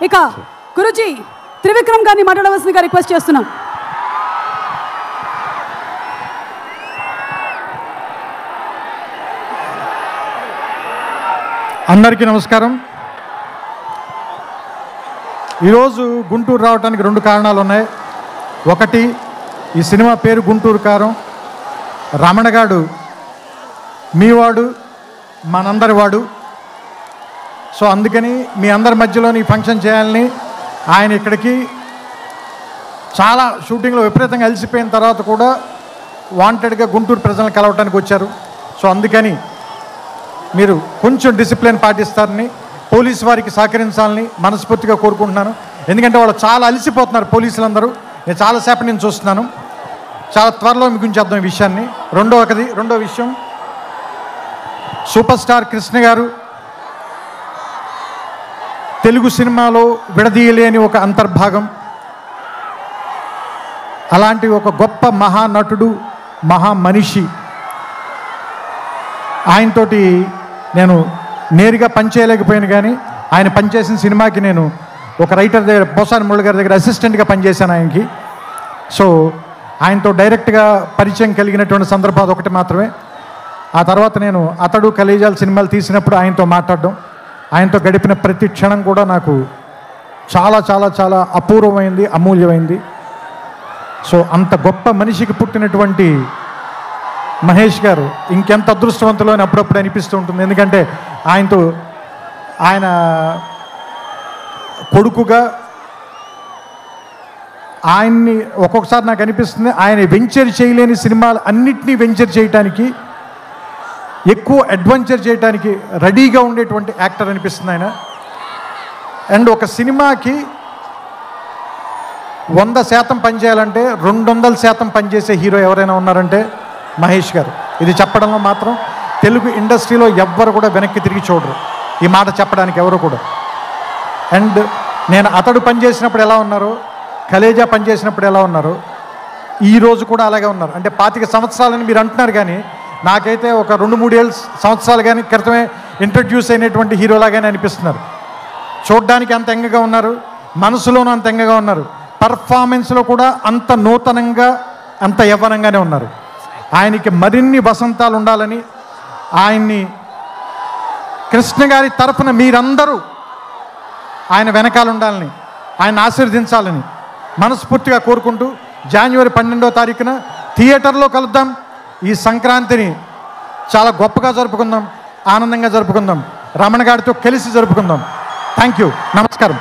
ఇక గురుజీ త్రివిక్రమ్ గారిని మాట్లాడవలసిందిగా రిక్వెస్ట్ చేస్తున్నాం. అందరికీ నమస్కారం. ఈరోజు గుంటూరు రావడానికి 2 కారణాలు ఉన్నాయి. ఒకటి, ఈ సినిమా పేరు గుంటూరు కారం. రమణగాడు మీవాడు, మనందరి వాడు. సో అందుకని మీ అందరి మధ్యలోని ఫంక్షన్ చేయాలని ఆయన ఇక్కడికి చాలా షూటింగ్లో విపరీతంగా అలసిపోయిన తర్వాత కూడా వాంటెడ్గా గుంటూరు ప్రజలను కలవటానికి వచ్చారు. సో అందుకని మీరు కొంచెం డిసిప్లిన్ పాటిస్తారని, పోలీసు వారికి సహకరించాలని మనస్ఫూర్తిగా కోరుకుంటున్నాను. ఎందుకంటే వాళ్ళు చాలా అలసిపోతున్నారు పోలీసులందరూ. నేను చాలాసేపటి నుంచి చూస్తున్నాను. చాలా త్వరలో మీకు ఉంచేద్దాం ఈ విషయాన్ని. రెండో విషయం, సూపర్ స్టార్ కృష్ణ గారు తెలుగు సినిమాలో విడదీయలేని ఒక అంతర్భాగం. అలాంటి ఒక గొప్ప మహానటుడు, మహామనిషి. ఆయనతోటి నేను నేరుగా పనిచేయలేకపోయాను, కానీ ఆయన పనిచేసిన సినిమాకి నేను ఒక రైటర్ దగ్గర, పోసాని మురళి గారి దగ్గర అసిస్టెంట్గా పనిచేశాను ఆయనకి. సో ఆయనతో డైరెక్ట్గా పరిచయం కలిగినటువంటి సందర్భాలు ఒకటి మాత్రమే. ఆ తర్వాత నేను అతడు కలేజాల సినిమాలు తీసినప్పుడు ఆయనతో మాట్లాడడం, ఆయనతో గడిపిన ప్రతి క్షణం కూడా నాకు చాలా చాలా చాలా అపూర్వమైంది, అమూల్యమైంది. సో అంత గొప్ప మనిషికి పుట్టినటువంటి మహేష్ గారు ఇంకెంత అదృష్టవంతులు అని అప్పుడప్పుడు అనిపిస్తూ ఉంటుంది. ఎందుకంటే ఆయన కొడుకుగా ఆయన్ని ఒక్కొక్కసారి నాకు అనిపిస్తుంది, ఆయన వెంచర్ చేయలేని సినిమాలు అన్నిటినీ వెంచర్ చేయటానికి, ఎక్కువ అడ్వెంచర్ చేయడానికి రెడీగా ఉండేటువంటి యాక్టర్ అనిపిస్తుంది ఆయన. అండ్ ఒక సినిమాకి 100% పనిచేయాలంటే 200% పనిచేసే హీరో ఎవరైనా ఉన్నారంటే మహేష్ గారు. ఇది చెప్పడంలో మాత్రం తెలుగు ఇండస్ట్రీలో ఎవ్వరు కూడా వెనక్కి తిరిగి చూడరు, ఈ మాట చెప్పడానికి ఎవరు కూడా. అండ్ నేను అతడు పనిచేసినప్పుడు ఎలా ఉన్నారో, కలేజా పనిచేసినప్పుడు ఎలా ఉన్నారో, ఈరోజు కూడా అలాగే ఉన్నారు. అంటే 25 సంవత్సరాలని మీరు అంటున్నారు, కానీ నాకైతే ఒక 2-3 సంవత్సరాలు కానీ క్రితమే ఇంట్రడ్యూస్ అయినటువంటి హీరోలాగానే అనిపిస్తున్నారు. చూడ్డానికి అంత ఎంగగా ఉన్నారు, మనసులోనూ అంత ఎంగగా ఉన్నారు, పర్ఫార్మెన్స్లో కూడా అంత నూతనంగా, అంత యవ్వనంగానే ఉన్నారు. ఆయనకి మరిన్ని వసంతాలు ఉండాలని, ఆయన్ని కృష్ణ గారి తరఫున మీరందరూ ఆయన వెనకాల ఉండాలని, ఆయన ఆశీర్వదించాలని మనస్ఫూర్తిగా కోరుకుంటూ, జనవరి 12వ తారీఖున థియేటర్లో కలుద్దాం. ఈ సంక్రాంతిని చాలా గొప్పగా జరుపుకుందాం, ఆనందంగా జరుపుకుందాం, రమణ గారితో కలిసి జరుపుకుందాం. థ్యాంక్ యూ, నమస్కారం.